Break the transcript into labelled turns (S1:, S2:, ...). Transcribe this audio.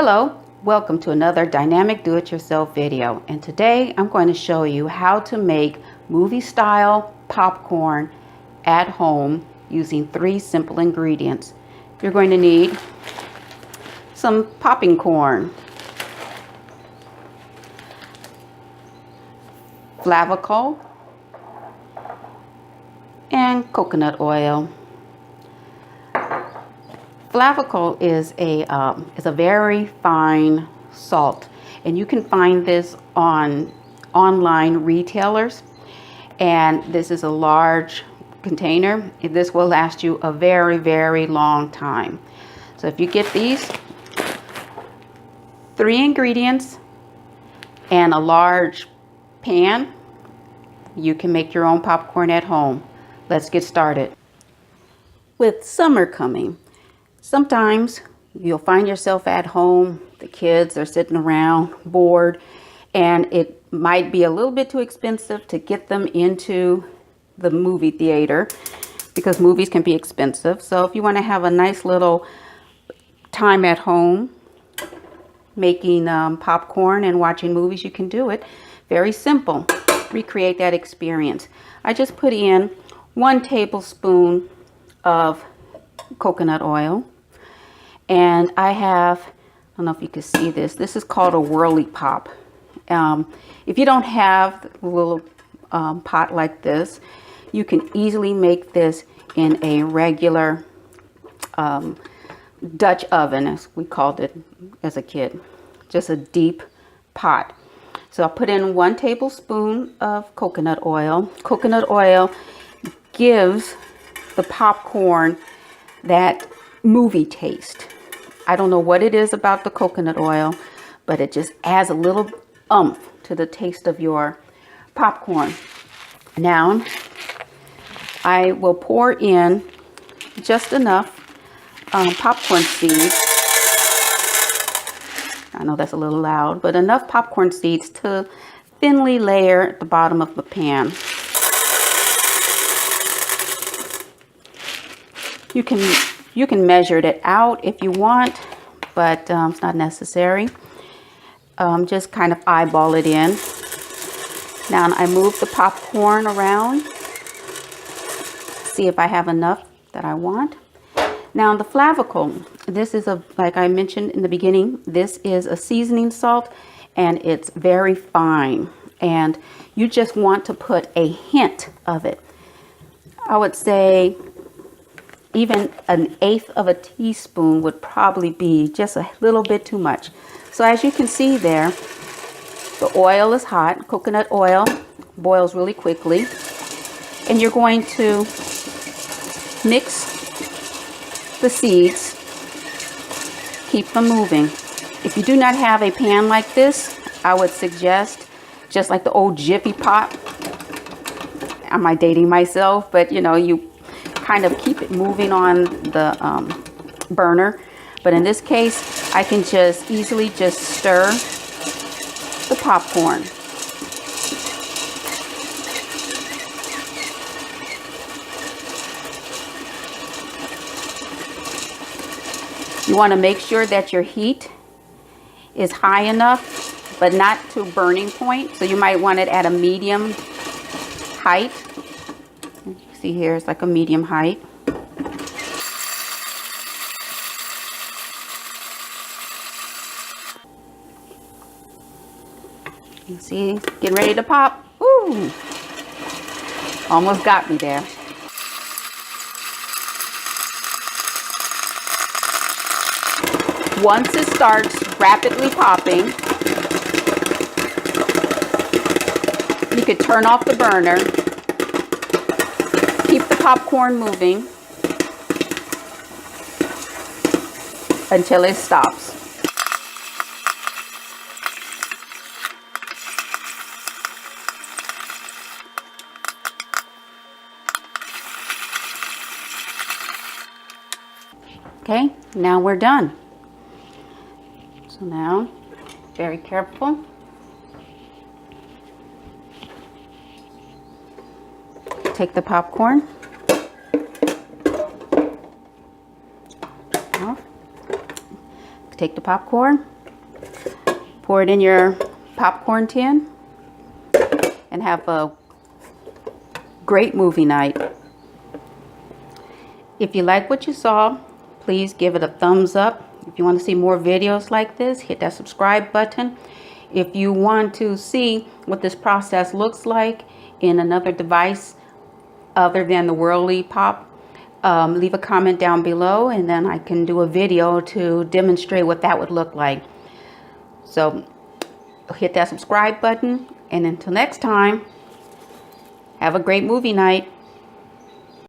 S1: Hello, welcome to another dynamic do-it-yourself video, and today I'm going to show you how to make movie style popcorn at home using 3 simple ingredients. You're going to need some popping corn, Flavacol, and coconut oil. Flavacol is a very fine salt, and you can find this on online retailers, and this is a large container. This will last you a very long time. So if you get these 3 ingredients and a large pan, you can make your own popcorn at home. Let's get started. With summer coming, sometimes you'll find yourself at home, the kids are sitting around bored, and it might be a little bit too expensive to get them into the movie theater because movies can be expensive. So if you want to have a nice little time at home making popcorn and watching movies, you can do it. Very simple. Recreate that experience. I just put in 1 tablespoon of coconut oil. And I have, I don't know if you can see this. This is called a whirly pop. If you don't have a little pot like this, you can easily make this in a regular Dutch oven, as we called it as a kid. Just a deep pot. So I'll put in 1 tablespoon of coconut oil. Coconut oil gives the popcorn that movie taste. I don't know what it is about the coconut oil, but it just adds a little oomph to the taste of your popcorn. Now, I will pour in just enough popcorn seeds. I know that's a little loud, but enough popcorn seeds to thinly layer at the bottom of the pan. You can measure it out if you want, but it's not necessary. Just kind of eyeball it in. Now I move the popcorn around. See if I have enough that I want. Now the Flavacol, this is like I mentioned in the beginning, this is a seasoning salt, and it's very fine. And you just want to put a hint of it. I would say even 1/8 of a teaspoon would probably be just a little bit too much. So as you can see there, the oil is hot. Coconut oil boils really quickly. And you're going to mix the seeds. Keep them moving. If you do not have a pan like this, I would suggest just like the old Jiffy pot. Am I dating myself? But you know, you kind of keep it moving on the burner, but in this case I can just easily just stir the popcorn. You want to make sure that your heat is high enough, but not to burning point, so you might want it at a medium height. See here, it's like a medium height. You see, getting ready to pop. Ooh, almost got me there. Once it starts rapidly popping, you could turn off the burner. Keep the popcorn moving until it stops. Okay, now we're done. So now, very careful. Take the popcorn off. take the popcorn, pour it in your popcorn tin, and have a great movie night. If you like what you saw, please give it a thumbs up. If you want to see more videos like this, hit that subscribe button. If you want to see what this process looks like in another device other than the Whirly Pop, leave a comment down below, and then I can do a video to demonstrate what that would look like. So hit that subscribe button, and until next time, have a great movie night.